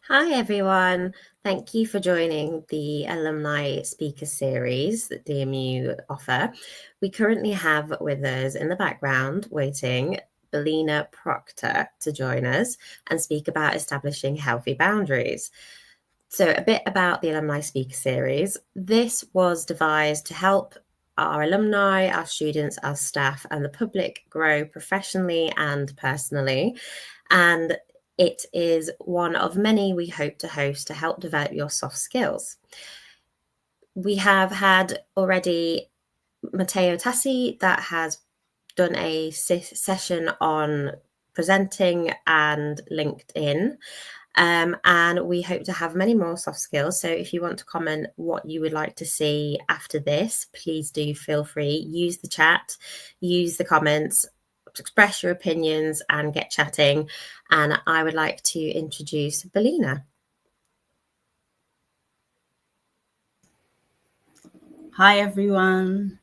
Hi, everyone. Thank you for joining the Alumni Speaker Series that DMU offer. We currently have with us in the background, waiting, Belina Proctor to join us and speak about establishing healthy boundaries. So, a bit about the Alumni Speaker Series. This was devised to help our alumni, our students, our staff, and the public grow professionally and personally. And it is one of many we hope to host to help develop your soft skills. We have had already Matteo Tassi that has done a session on presenting and LinkedIn. And we hope to have many more soft skills. So if you want to comment what you would like to see after this, please do feel free. Use the chat, use the comments, express your opinions and get chatting. And I would like to introduce Belina. Hi, everyone.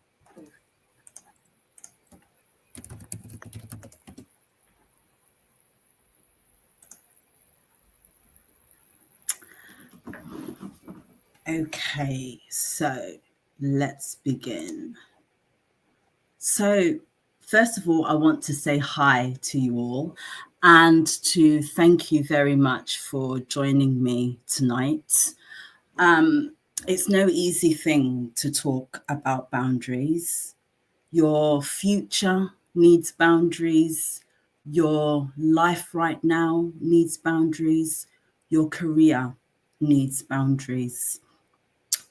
Okay, so let's begin. So, first of all, I want to say hi to you all and to thank you very much for joining me tonight. It's no easy thing to talk about boundaries. Your future needs boundaries. Your life right now needs boundaries. Your career needs boundaries.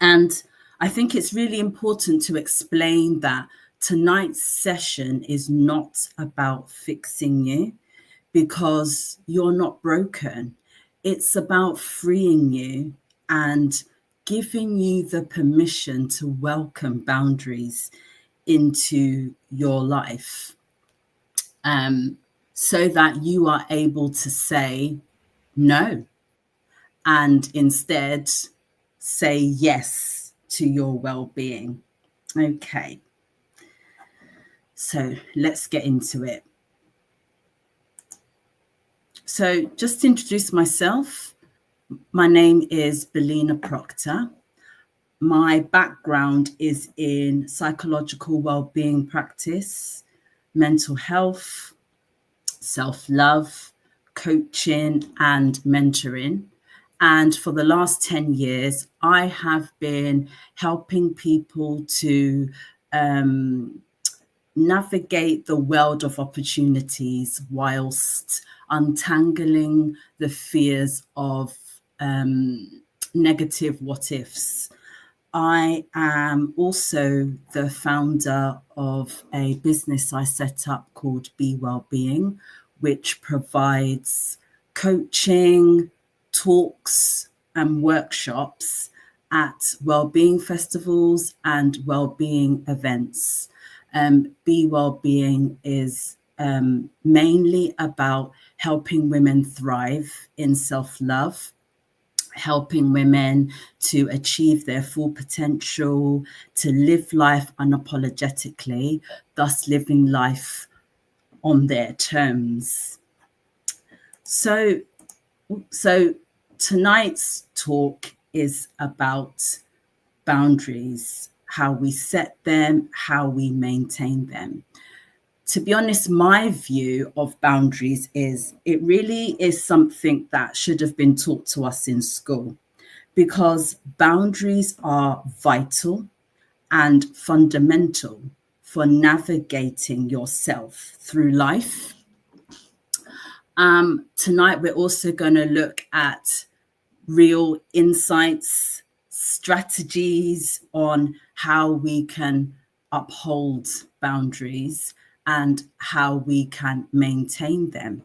And I think it's really important to explain that tonight's session is not about fixing you because you're not broken. It's about freeing you and giving you the permission to welcome boundaries into your life, so that you are able to say no and instead say yes to your well-being. Okay, so let's get into it. So just to introduce myself, my name is Belina Proctor. My background is in psychological well-being practice, mental health, self-love, coaching, and mentoring. And for the last 10 years, I have been helping people to navigate the world of opportunities whilst untangling the fears of negative what ifs. I am also the founder of a business I set up called Be Wellbeing, which provides coaching, talks, and workshops at wellbeing festivals and wellbeing events. Be Wellbeing is mainly about helping women thrive in self-love, helping women to achieve their full potential, to live life unapologetically, thus living life on their terms. So tonight's talk is about boundaries, how we set them, how we maintain them. To be honest, my view of boundaries is it really is something that should have been taught to us in school, because boundaries are vital and fundamental for navigating yourself through life. Tonight, we're also going to look at real insights, strategies on how we can uphold boundaries and how we can maintain them.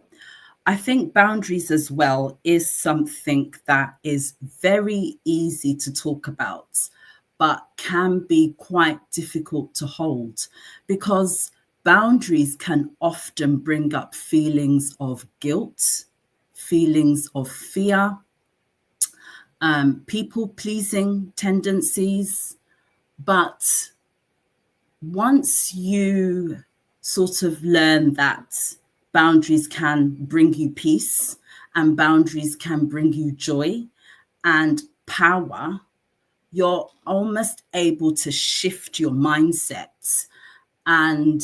I think boundaries as well is something that is very easy to talk about, but can be quite difficult to hold, because boundaries can often bring up feelings of guilt, feelings of fear, people-pleasing tendencies. But once you sort of learn that boundaries can bring you peace and boundaries can bring you joy and power, you're almost able to shift your mindset and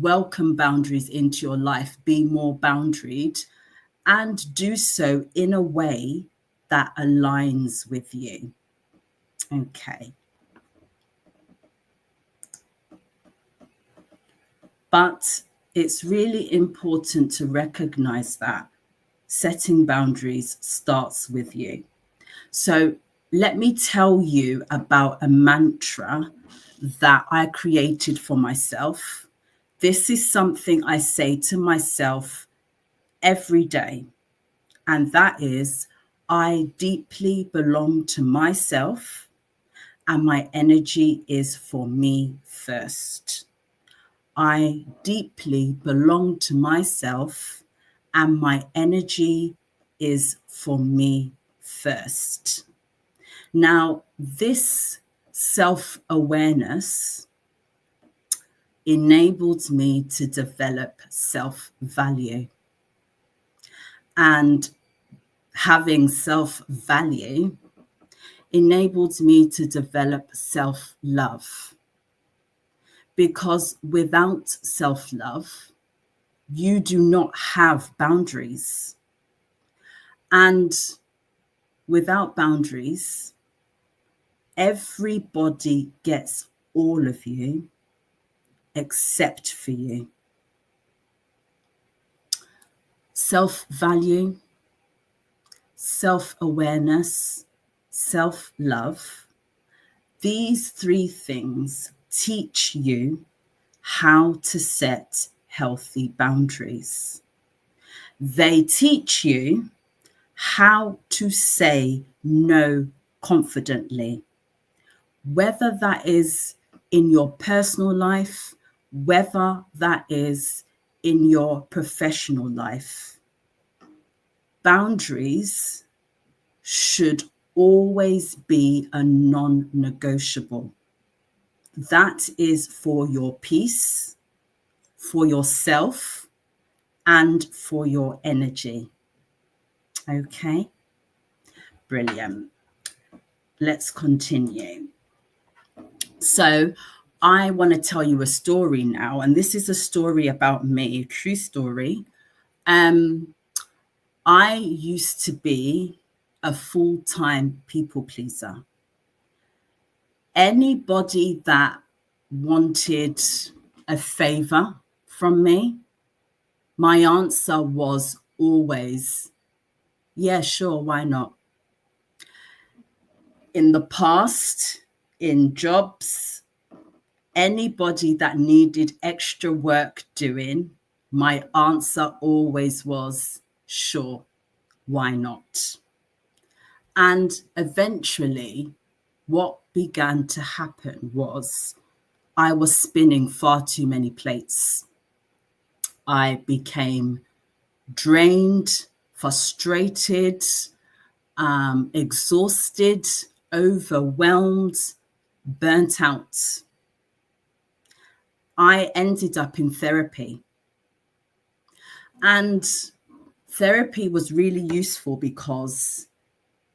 welcome boundaries into your life, be more boundaried, and do so in a way that aligns with you. Okay. But it's really important to recognize that setting boundaries starts with you. So let me tell you about a mantra that I created for myself. This is something I say to myself every day, and that is, I deeply belong to myself and my energy is for me first. I deeply belong to myself and my energy is for me first. Now, this self-awareness enabled me to develop self-value. And having self-value enabled me to develop self-love. Because without self-love, you do not have boundaries. And without boundaries, everybody gets all of you except for you. Self-value, self-awareness, self-love, these three things teach you how to set healthy boundaries. They teach you how to say no confidently, whether that is in your personal life, whether that is in your professional life. Boundaries should always be a non-negotiable. That is for your peace, for yourself, and for your energy. Okay, brilliant. Let's continue. So I want to tell you a story now, and this is a story about me, a true story. I used to be a full-time people pleaser. Anybody that wanted a favor from me, my answer was always, yeah, sure, why not? In the past, in jobs, anybody that needed extra work doing, my answer always was, sure, why not? And eventually, what began to happen was I was spinning far too many plates. I became drained, frustrated, exhausted, overwhelmed, burnt out. I ended up in therapy. And therapy was really useful because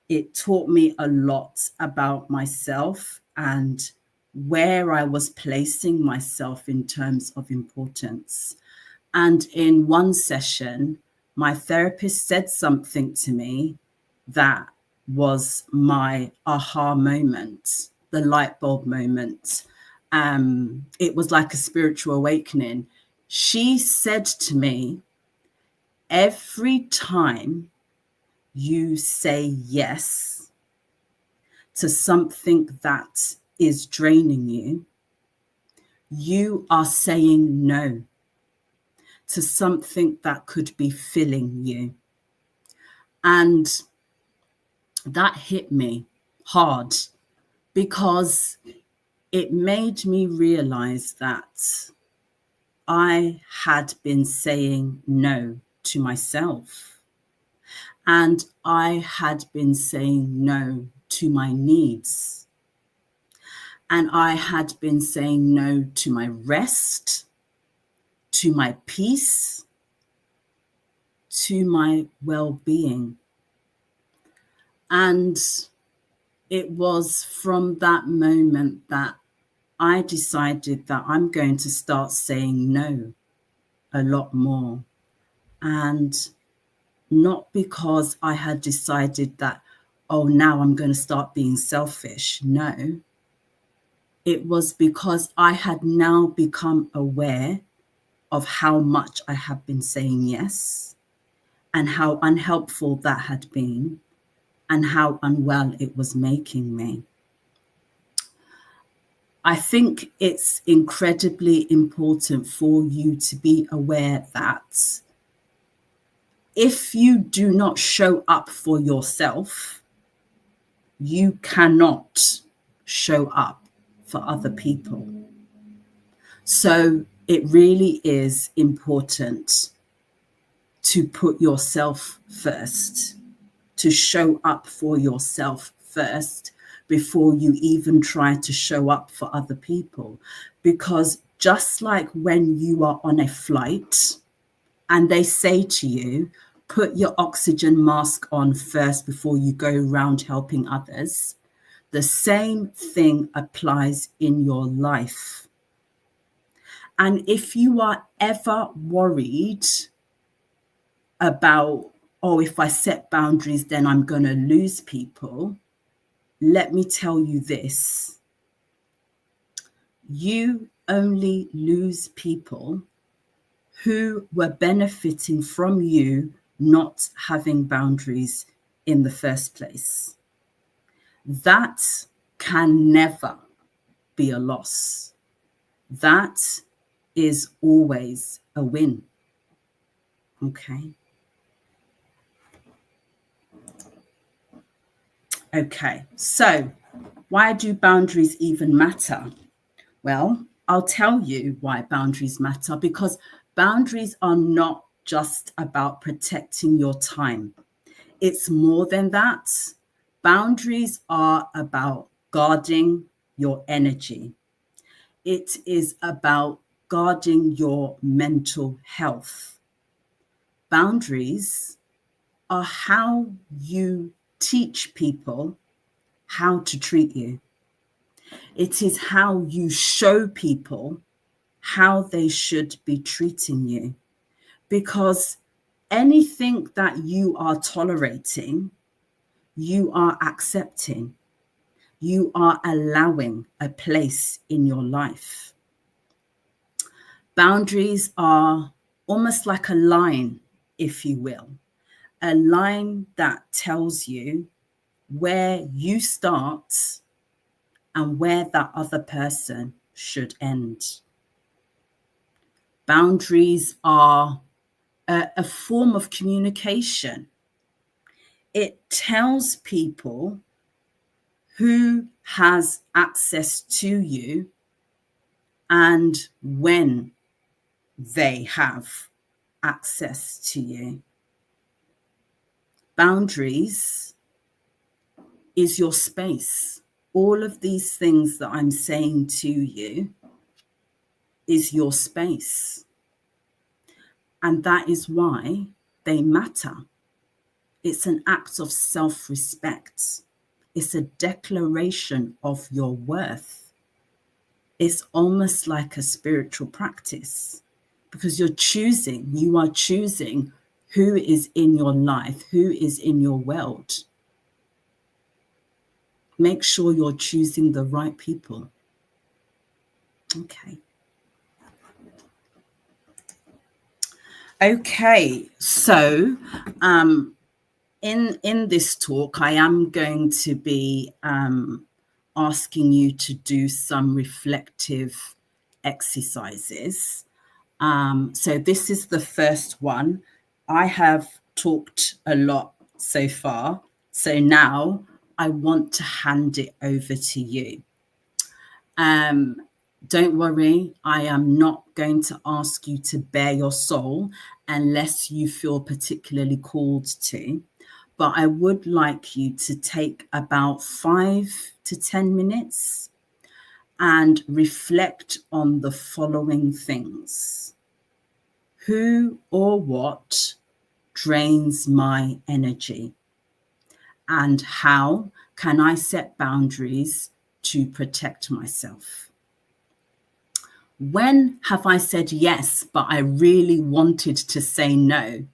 it taught me a lot about myself and where I was placing myself in terms of importance. And in one session, my therapist said something to me that was my aha moment, the light bulb moment. It was like a spiritual awakening. She said to me, every time you say yes to something that is draining you, you are saying no to something that could be filling you. And that hit me hard because it made me realize that I had been saying no to myself. And I had been saying no to my needs. And I had been saying no to my rest, to my peace, to my well-being. And it was from that moment that I decided that I'm going to start saying no a lot more. And not because I had decided that, oh, now I'm going to start being selfish. No, it was because I had now become aware of how much I have been saying yes and how unhelpful that had been and how unwell it was making me. I think it's incredibly important for you to be aware that if you do not show up for yourself, you cannot show up for other people. So it really is important to put yourself first, to show up for yourself first before you even try to show up for other people. Because just like when you are on a flight and they say to you, put your oxygen mask on first before you go around helping others, the same thing applies in your life. And if you are ever worried about, oh, if I set boundaries, then I'm going to lose people, let me tell you this. You only lose people who were benefiting from you not having boundaries in the first place. That can never be a loss. That is always a win. Okay. Okay, so why do boundaries even matter? Well, I'll tell you why boundaries matter, because boundaries are not just about protecting your time. It's more than that. Boundaries are about guarding your energy. It is about guarding your mental health. Boundaries are how you teach people how to treat you. It is how you show people how they should be treating you. Because anything that you are tolerating, you are accepting. You are allowing a place in your life. Boundaries are almost like a line, if you will, a line that tells you where you start and where that other person should end. Boundaries are a form of communication. It tells people who has access to you and when they have access to you. Boundaries is your space. All of these things that I'm saying to you is your space. And that is why they matter. It's an act of self-respect. It's a declaration of your worth. It's almost like a spiritual practice because you are choosing who is in your life, who is in your world. Make sure you're choosing the right people. Okay. Okay, so in this talk, I am going to be asking you to do some reflective exercises. So this is the first one. I have talked a lot so far, so now I want to hand it over to you. Don't worry, I am not going to ask you to bare your soul unless you feel particularly called to. But I would like you to take about 5 to 10 minutes and reflect on the following things. Who or what drains my energy? And how can I set boundaries to protect myself? When have I said yes, but I really wanted to say no?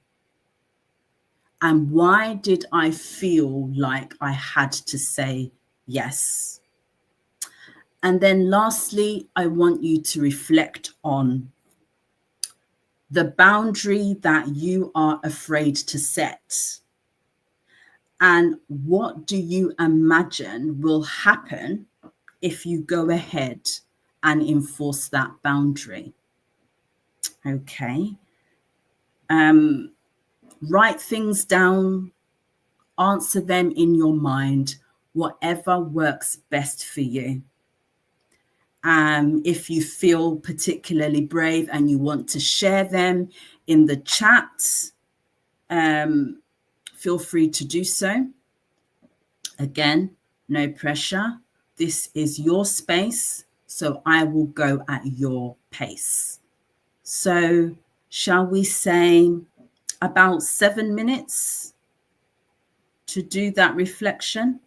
And why did I feel like I had to say yes? And then lastly, I want you to reflect on the boundary that you are afraid to set. And what do you imagine will happen if you go ahead and enforce that boundary? Okay. Write things down, answer them in your mind, whatever works best for you. If you feel particularly brave and you want to share them in the chat, feel free to do so. Again, no pressure. This is your space, so I will go at your pace. So, shall we say about 7 minutes to do that reflection?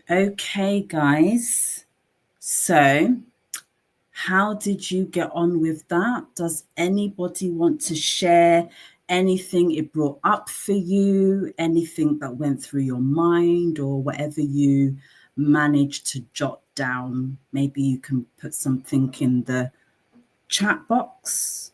Okay, guys. So, how did you get on with that? Does anybody want to share anything it brought up for you, anything that went through your mind, or whatever you managed to jot down? Maybe you can put something in the chat box.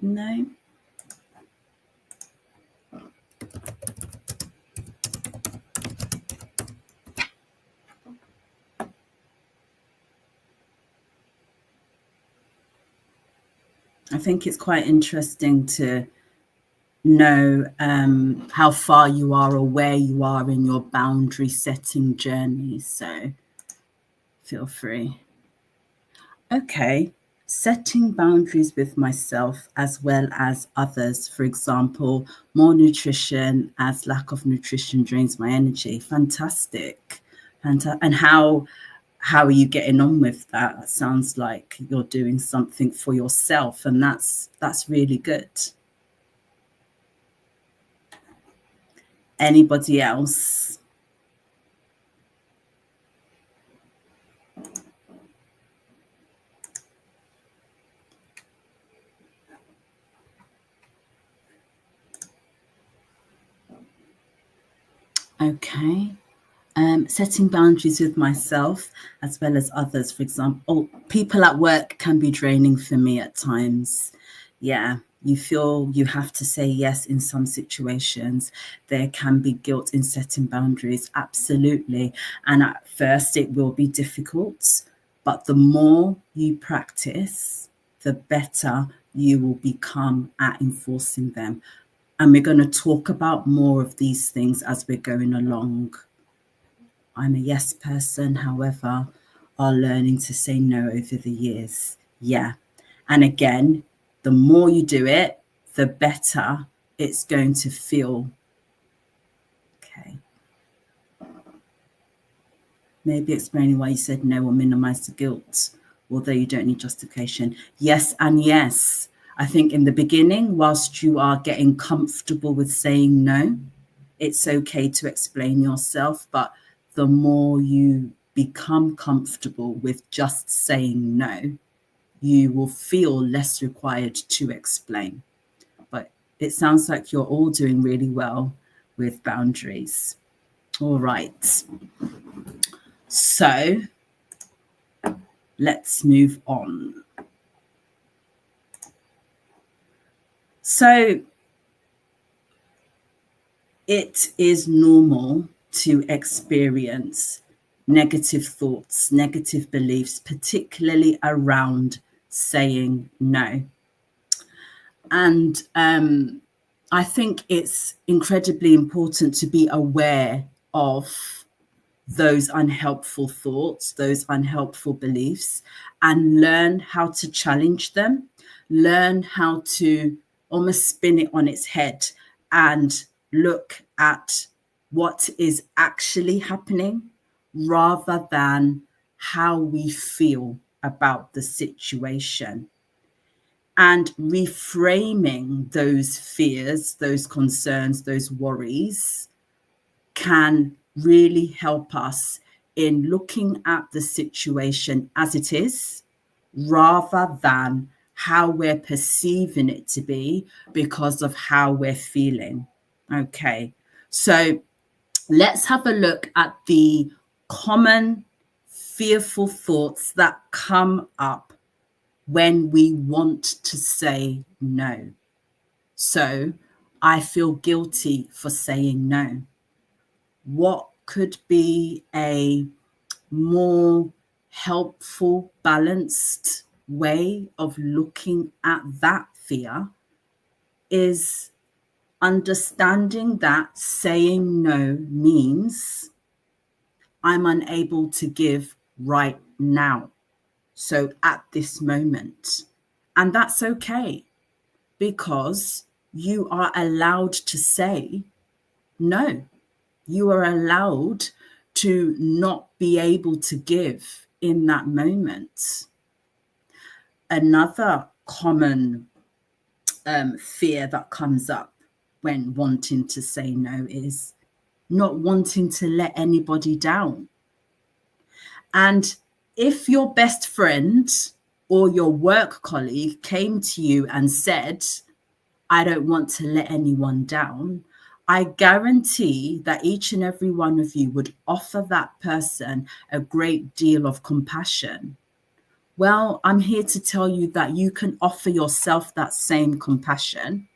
No? I think it's quite interesting to know how far you are or where you are in your boundary setting journey. So feel free. Okay. Setting boundaries with myself as well as others. For example, more nutrition as lack of nutrition drains my energy. Fantastic. And how are you getting on with that? It sounds like you're doing something for yourself, and that's really good. Anybody else? Okay. Setting boundaries with myself as well as others. For example, people at work can be draining for me at times. Yeah, you feel you have to say yes in some situations. There can be guilt in setting boundaries, absolutely. And at first, it will be difficult, but the more you practice, the better you will become at enforcing them. And we're going to talk about more of these things as we're going along. I'm a yes person, however, are learning to say no over the years. Yeah. And again, the more you do it, the better it's going to feel. Okay. Maybe explaining why you said no will minimize the guilt, although you don't need justification. Yes, and yes. I think in the beginning, whilst you are getting comfortable with saying no, it's okay to explain yourself, but the more you become comfortable with just saying no, you will feel less required to explain. But it sounds like you're all doing really well with boundaries. All right. So let's move on. So it is normal to experience negative thoughts, negative beliefs, particularly around saying no. And I think it's incredibly important to be aware of those unhelpful thoughts, those unhelpful beliefs, and learn how to challenge them, learn how to almost spin it on its head and look at what is actually happening rather than how we feel about the situation. And reframing those fears, those concerns, those worries can really help us in looking at the situation as it is rather than how we're perceiving it to be because of how we're feeling. Okay, so let's have a look at the common fearful thoughts that come up when we want to say no. So I feel guilty for saying no. What could be a more helpful, balanced way of looking at that fear is understanding that saying no means I'm unable to give right now. So at this moment. And that's okay because you are allowed to say no. You are allowed to not be able to give in that moment. Another common fear that comes up when wanting to say no is not wanting to let anybody down. And if your best friend or your work colleague came to you and said, I don't want to let anyone down, I guarantee that each and every one of you would offer that person a great deal of compassion. Well, I'm here to tell you that you can offer yourself that same compassion,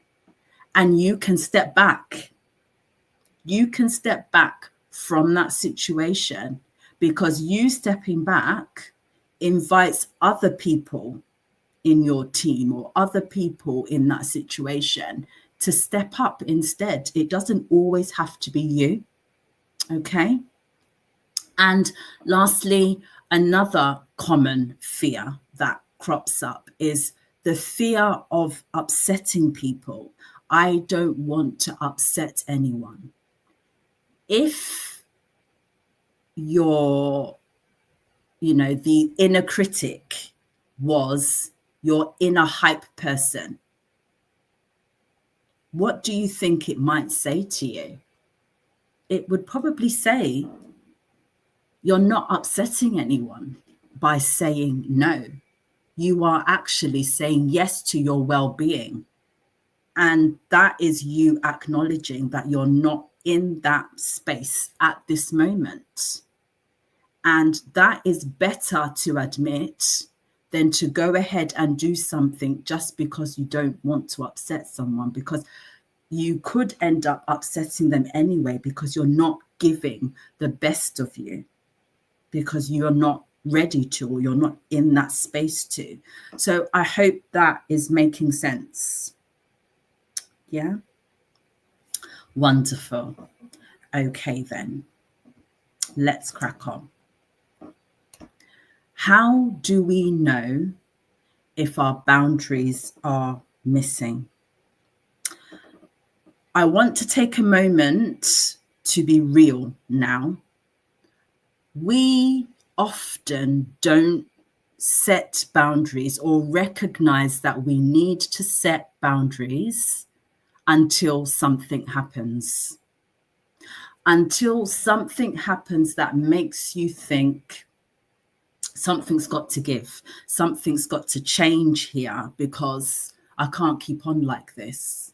and you can step back. You can step back from that situation, because you stepping back invites other people in your team or other people in that situation to step up instead. It doesn't always have to be you. Okay. And lastly, another common fear that crops up is the fear of upsetting people. I don't want to upset anyone. If your, the inner critic was your inner hype person, what do you think it might say to you? It would probably say, you're not upsetting anyone by saying no. You are actually saying yes to your well-being. And that is you acknowledging that you're not in that space at this moment. And that is better to admit than to go ahead and do something just because you don't want to upset someone, because you could end up upsetting them anyway, because you're not giving the best of you, because you're not ready to, or you're not in that space to. So I hope that is making sense. Yeah. Wonderful. Okay, then let's crack on. How do we know if our boundaries are missing? I want to take a moment to be real now. We often don't set boundaries or recognize that we need to set boundaries until something happens. Until something happens that makes you think something's got to give, something's got to change here, because I can't keep on like this.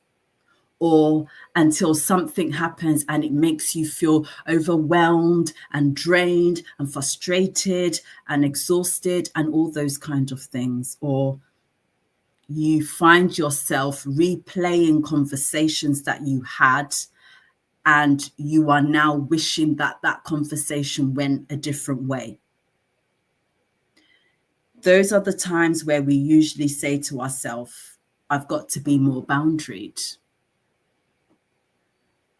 Or until something happens and it makes you feel overwhelmed and drained and frustrated and exhausted and all those kind of things. Or you find yourself replaying conversations that you had, and you are now wishing that that conversation went a different way. Those are the times where we usually say to ourselves, I've got to be more boundaried.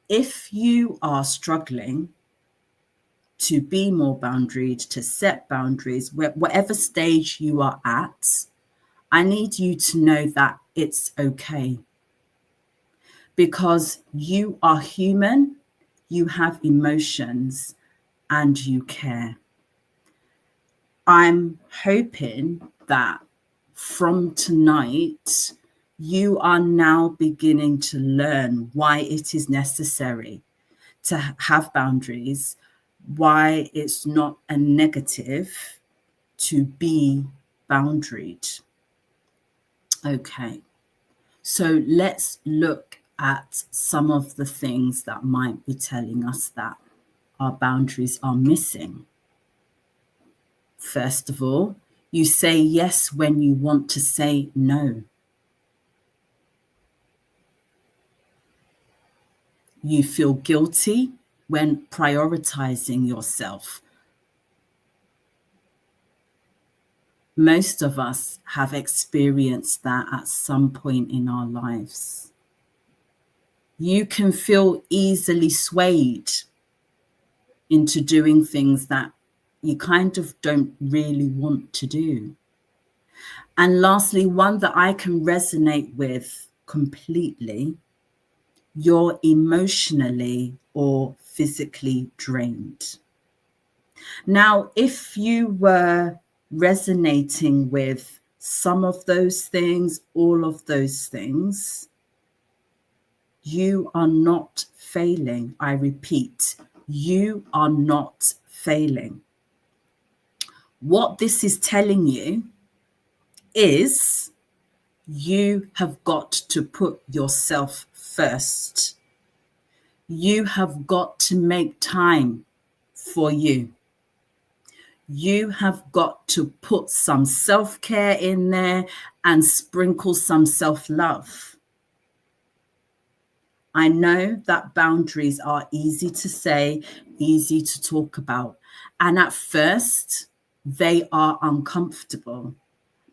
If you are struggling to be more boundaried, to set boundaries, whatever stage you are at, I need you to know that it's okay. Because you are human, you have emotions, and you care. I'm hoping that from tonight, you are now beginning to learn why it is necessary to have boundaries, why it's not a negative to be boundaried. Okay, so let's look at some of the things that might be telling us that our boundaries are missing. First of all, you say yes when you want to say no. You feel guilty when prioritizing yourself. Most of us have experienced that at some point in our lives. You can feel easily swayed into doing things that you kind of don't really want to do. And lastly, one that I can resonate with completely, you're emotionally or physically drained. Now, if you were resonating with some of those things, all of those things, you are not failing. I repeat, you are not failing. What this is telling you is you have got to put yourself first. You have got to make time for you. You have got to put some self-care in there and sprinkle some self-love. I know that boundaries are easy to say, easy to talk about. And at first, they are uncomfortable.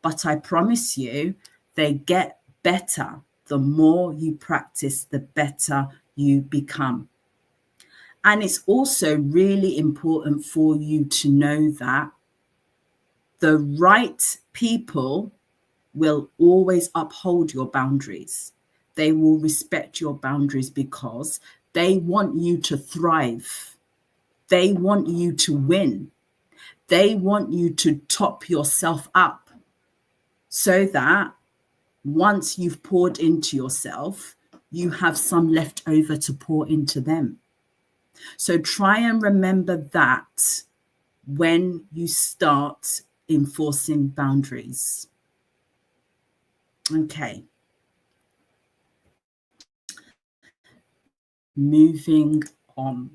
But I promise you, they get better. The more you practice, the better you become. And it's also really important for you to know that the right people will always uphold your boundaries. They will respect your boundaries because they want you to thrive. They want you to win. They want you to top yourself up so that once you've poured into yourself, you have some left over to pour into them. So try and remember that when you start enforcing boundaries. Okay. Moving on.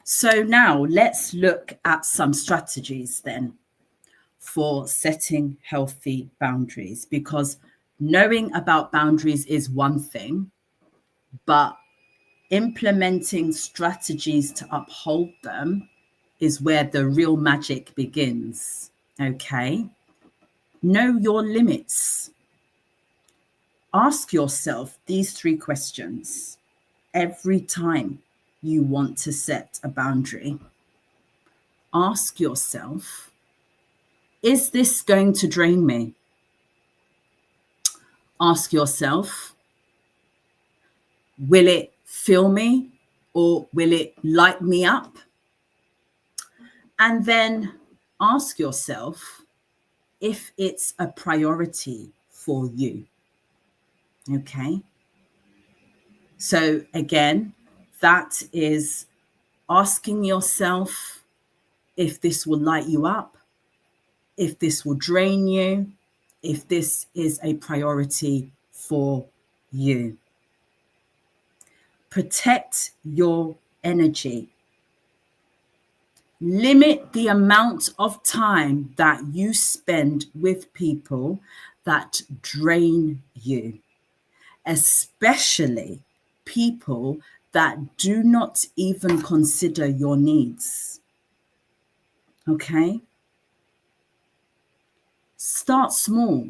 So now let's look at some strategies then for setting healthy boundaries, because knowing about boundaries is one thing, but implementing strategies to uphold them is where the real magic begins. Okay. Know your limits. Ask yourself these 3 questions every time you want to set a boundary. Ask yourself, is this going to drain me? Ask yourself, will it fill me or will it light me up? And then ask yourself if it's a priority for you. Okay. So again, that is asking yourself if this will light you up, if this will drain you, if this is a priority for you. Protect your energy. Limit the amount of time that you spend with people that drain you, especially people that do not even consider your needs. Okay? Start small.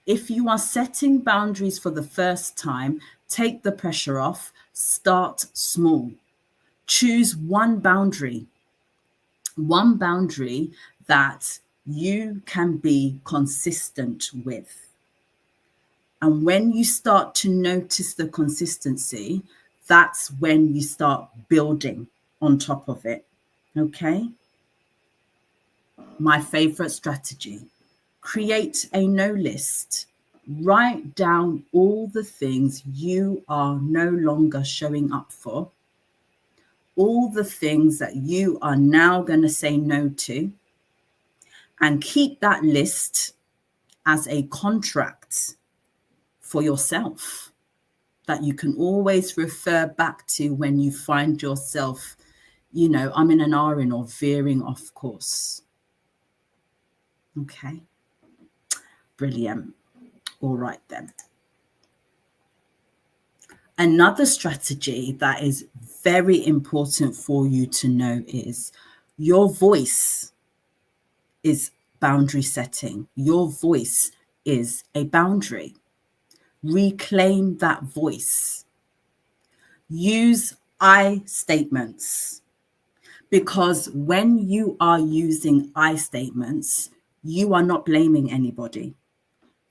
If you are setting boundaries for the first time, take the pressure off. Start small. Choose one boundary that you can be consistent with. And when you start to notice the consistency, that's when you start building on top of it. Okay? My favorite strategy. Create a no list. Write down all the things you are no longer showing up for, all the things that you are now going to say no to, and keep that list as a contract for yourself that you can always refer back to when you find yourself, I'm in an R-ing or veering off course. Okay. Brilliant. All right then. Another strategy that is very important for you to know is your voice is boundary setting. Your voice is a boundary. Reclaim that voice. Use I statements, because when you are using I statements, you are not blaming anybody.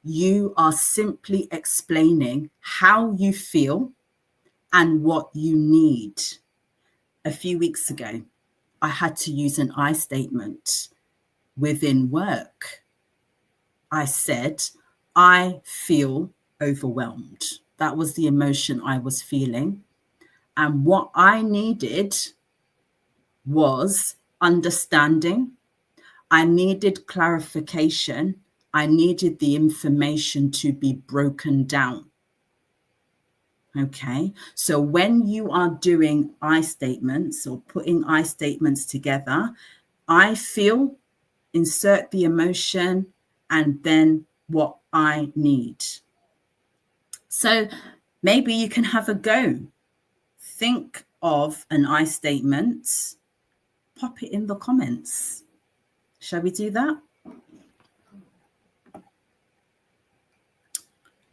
You are simply explaining how you feel and what you need. A few weeks ago, I had to use an I statement within work. I said, I feel overwhelmed. That was the emotion I was feeling. And what I needed was understanding. I needed clarification. I needed the information to be broken down. Okay, so when you are doing I statements or putting I statements together, I feel, insert the emotion, and then what I need. So maybe you can have a go. Think of an I statement, pop it in the comments. Shall we do that?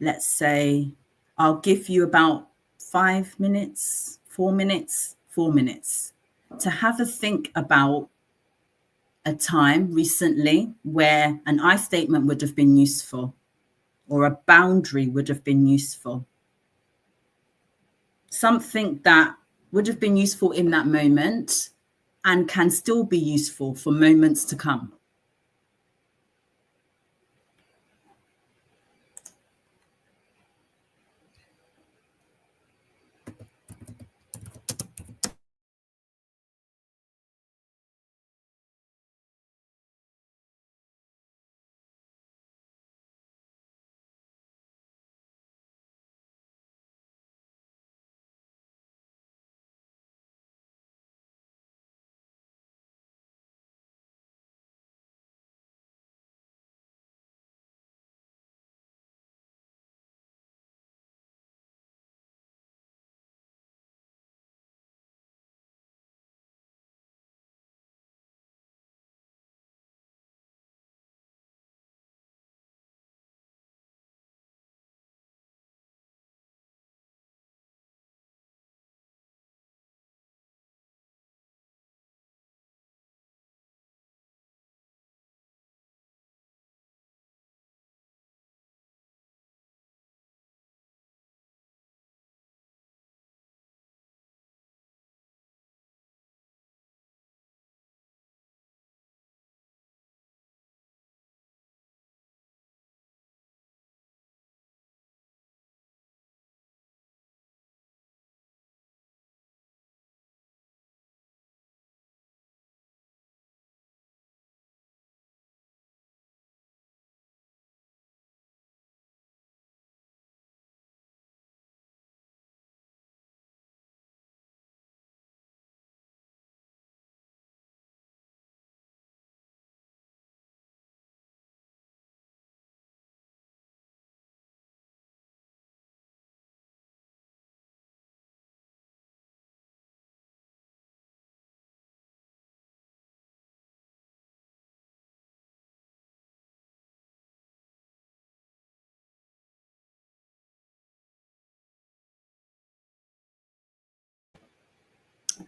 Let's say I'll give you about 5 minutes, 4 minutes, 4 minutes to have a think about a time recently where an I statement would have been useful or a boundary would have been useful. Something that would have been useful in that moment and can still be useful for moments to come.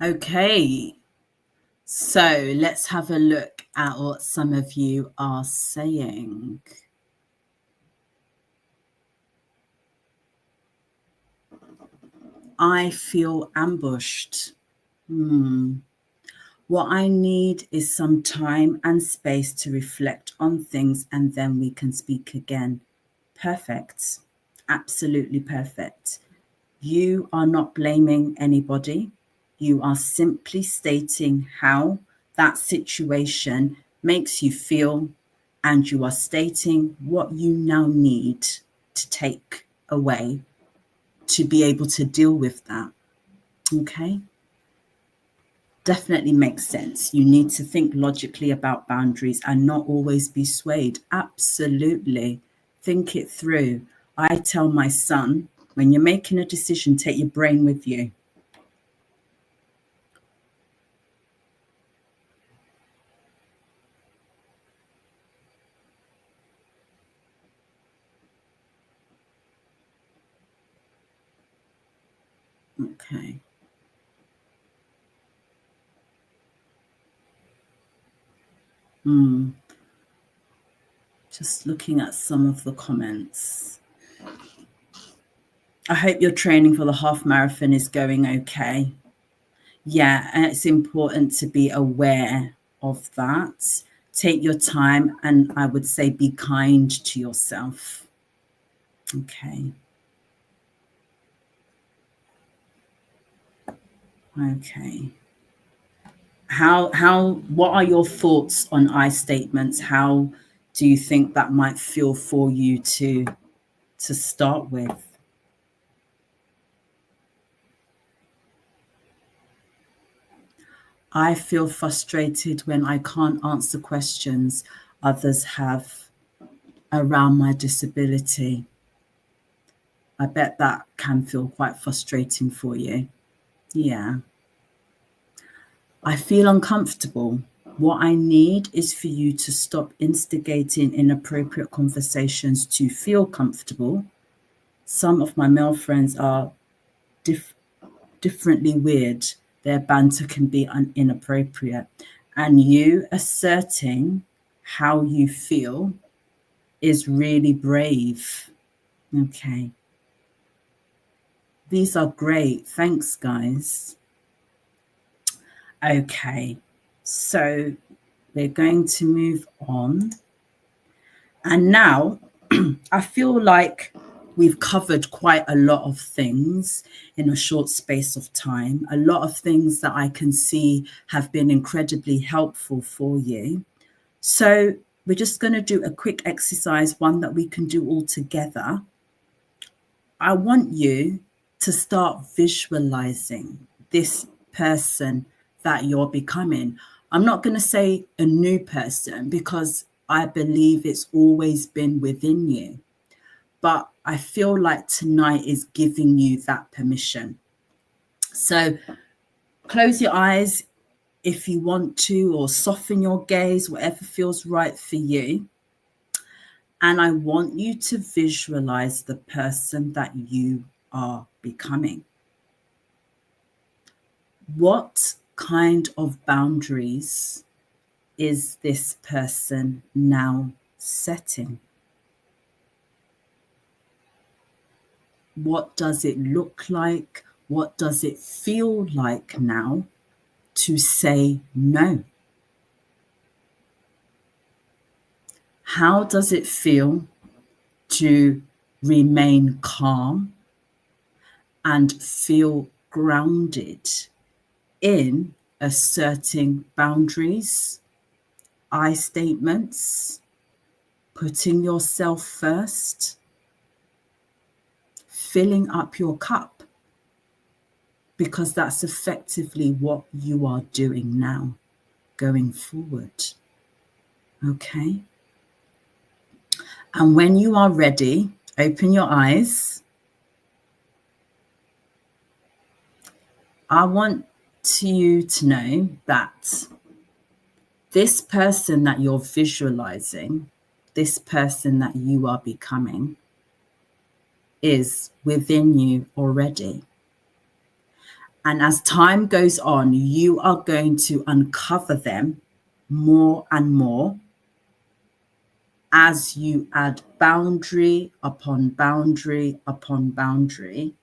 Okay, so let's have a look at what some of you are saying. I feel ambushed. What I need is some time and space to reflect on things, and then we can speak again. Perfect. Absolutely perfect. You are not blaming anybody. You are simply stating how that situation makes you feel, and you are stating what you now need to take away to be able to deal with that. Okay? Definitely makes sense. You need to think logically about boundaries and not always be swayed. Absolutely. Think it through. I tell my son, when you're making a decision, take your brain with you. Okay. Just looking at some of the comments. I hope your training for the half marathon is going okay. Yeah, and it's important to be aware of that. Take your time, and I would say be kind to yourself. Okay. Okay. What are your thoughts on I statements? How do you think that might feel for you to start with? I feel frustrated when I can't answer questions others have around my disability. I bet that can feel quite frustrating for you. Yeah. I feel uncomfortable. What I need is for you to stop instigating inappropriate conversations to feel comfortable. Some of my male friends are differently weird. Their banter can be inappropriate. And you asserting how you feel is really brave. Okay. These are great. Thanks, guys. Okay. So we're going to move on. And now I feel like we've covered quite a lot of things in a short space of time, a lot of things that I can see have been incredibly helpful for you. So we're just going to do a quick exercise, one that we can do all together. I want you to start visualizing this person that you're becoming. I'm not going to say a new person because I believe it's always been within you. But I feel like tonight is giving you that permission. So close your eyes if you want to, or soften your gaze, whatever feels right for you. And I want you to visualize the person that you are becoming. What kind of boundaries is this person now setting? What does it look like? What does it feel like now to say no? How does it feel to remain calm and feel grounded in asserting boundaries, I statements, putting yourself first, filling up your cup? Because that's effectively what you are doing now, going forward. Okay? And when you are ready, open your eyes. I want you to know that this person that you're visualizing, this person that you are becoming, is within you already. And as time goes on, you are going to uncover them more and more as you add boundary upon boundary upon boundary.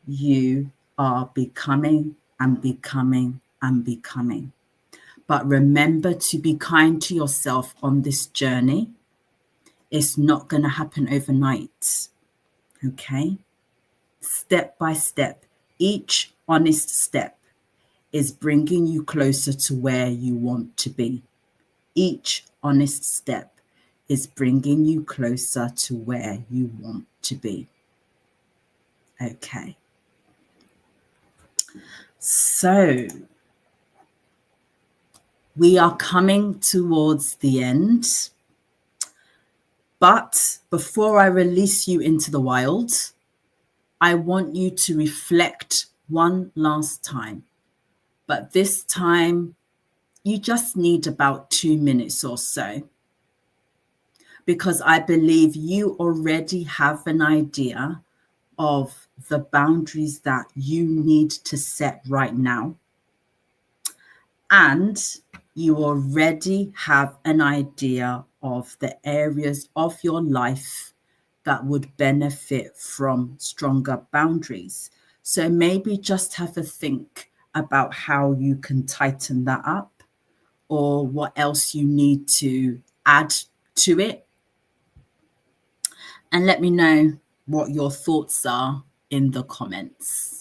You are becoming and becoming and becoming. But remember to be kind to yourself on this journey. It's not going to happen overnight. Okay? Step by step, each honest step is bringing you closer to where you want to be. Each honest step is bringing you closer to where you want to be. Okay. So we are coming towards the end. But before I release you into the wild, I want you to reflect one last time. But this time, you just need about 2 minutes or so. Because I believe you already have an idea of the boundaries that you need to set right now. And you already have an idea of the areas of your life that would benefit from stronger boundaries. So maybe just have a think about how you can tighten that up, or what else you need to add to it. And let me know what your thoughts are in the comments.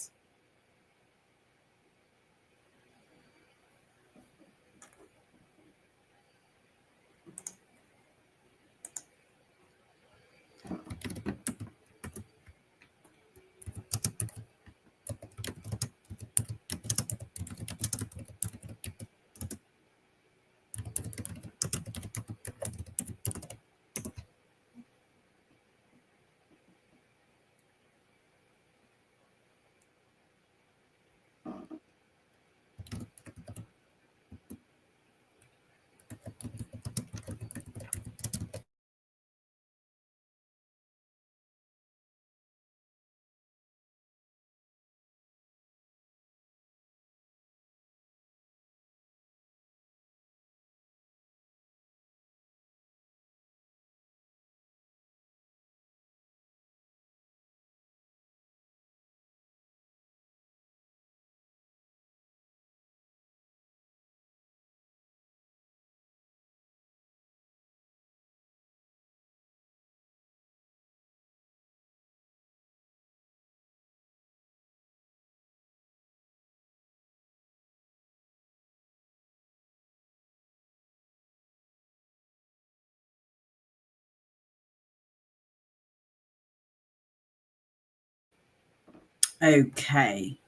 Okay,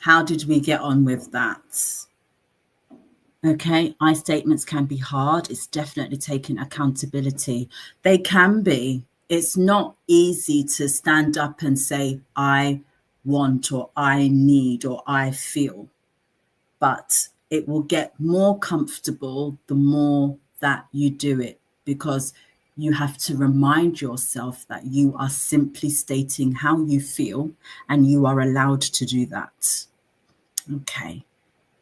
how did we get on with that? Okay, I statements can be hard. It's definitely taking accountability. They can be. It's not easy to stand up and say, I want, or I need, or I feel, but it will get more comfortable the more that you do it, because you have to remind yourself that you are simply stating how you feel, and you are allowed to do that. Okay.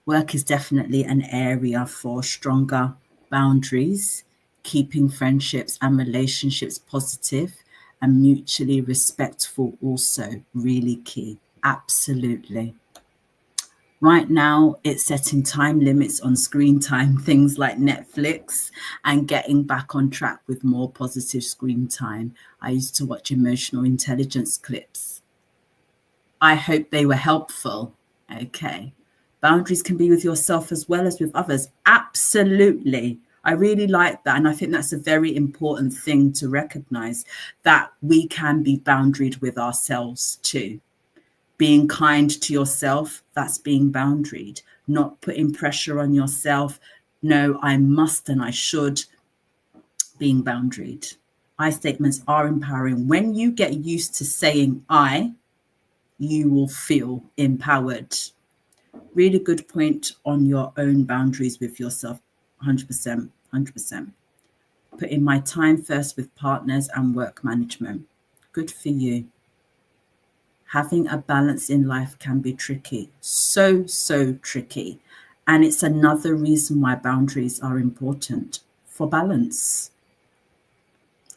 Work is definitely an area for stronger boundaries, keeping friendships and relationships positive and mutually respectful, also really key. Absolutely. Right now, it's setting time limits on screen time, things like Netflix, and getting back on track with more positive screen time. I used to watch emotional intelligence clips. I hope they were helpful. Okay. Boundaries can be with yourself as well as with others. Absolutely. I really like that. And I think that's a very important thing to recognize, that we can be boundaried with ourselves too. Being kind to yourself, that's being boundaried. Not putting pressure on yourself. No, I must and I should, being boundaried. I statements are empowering. When you get used to saying I, you will feel empowered. Really good point on your own boundaries with yourself. 100%, 100%. Putting my time first with partners and work management. Good for you. Having a balance in life can be tricky. So, so tricky. And it's another reason why boundaries are important, for balance.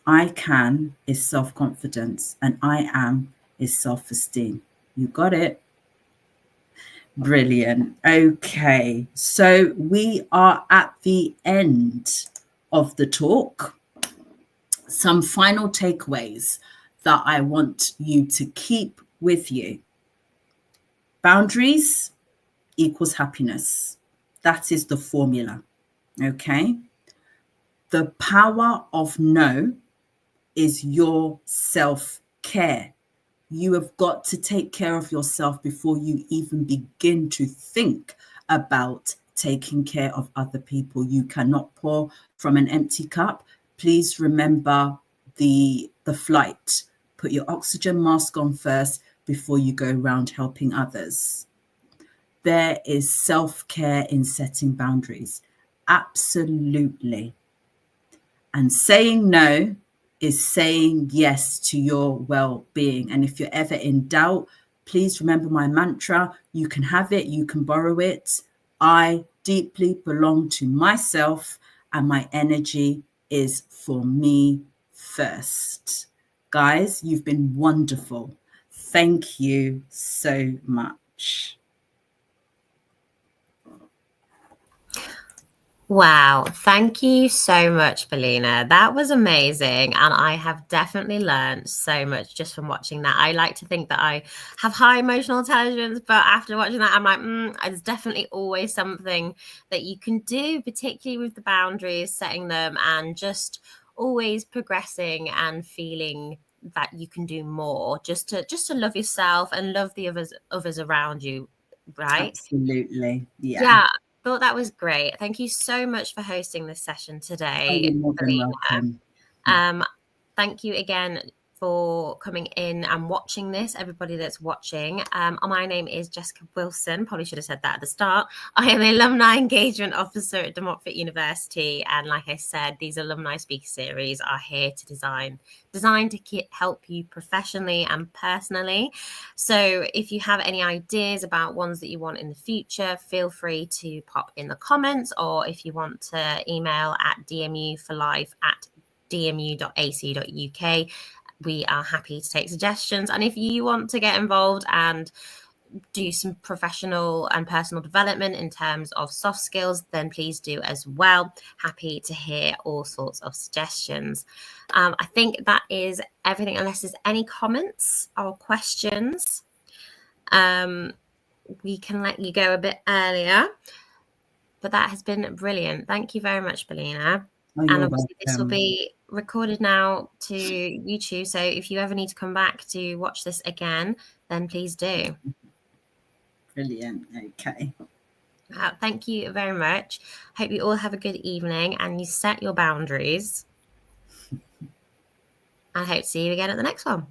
I can is self-confidence, and I am is self-esteem. You got it. Brilliant. Okay, so we are at the end of the talk. Some final takeaways that I want you to keep with you. Boundaries equals happiness. That is the formula. Okay. The power of no is your self-care. You have got to take care of yourself before you even begin to think about taking care of other people. You cannot pour from an empty cup. Please remember the flight. Put your oxygen mask on first before you go around helping others. There is self-care in setting boundaries. Absolutely. And saying no is saying yes to your well-being. And if you're ever in doubt, please remember my mantra: you can have it, you can borrow it. I deeply belong to myself, and my energy is for me first. Guys, you've been wonderful. Thank you so much. Wow, thank you so much, Belina. That was amazing. And I have definitely learned so much just from watching that. I like to think that I have high emotional intelligence, but after watching that, I'm like, there's definitely always something that you can do, particularly with the boundaries, setting them, and just always progressing and feeling that you can do more just to love yourself and love the others around you, right? Absolutely. Yeah. Yeah, thought that was great. Thank you so much for hosting this session Oh, today, you're more than Belina. welcome. Um, thank you again for coming in and watching this, everybody that's watching. My name is Jessica Wilson. Probably should have said that at the start. I am an Alumni Engagement Officer at De Montfort University. And like I said, these Alumni Speaker Series are here to designed to help you professionally and personally. So if you have any ideas about ones that you want in the future, feel free to pop in the comments, or if you want to email at dmuforlife@dmu.ac.uk. We are happy to take suggestions. And if you want to get involved and do some professional and personal development in terms of soft skills, then please do as well. Happy to hear all sorts of suggestions. I think that is everything, unless there's any comments or questions. We can let you go a bit earlier. But that has been brilliant. Thank you very much, Belina. Oh, And you're obviously, this will welcome. be recorded now to YouTube. So if you ever need to come back to watch this again, then please do. Brilliant. Okay. Thank you very much. Hope you all have a good evening and you set your boundaries. I hope to see you again at the next one.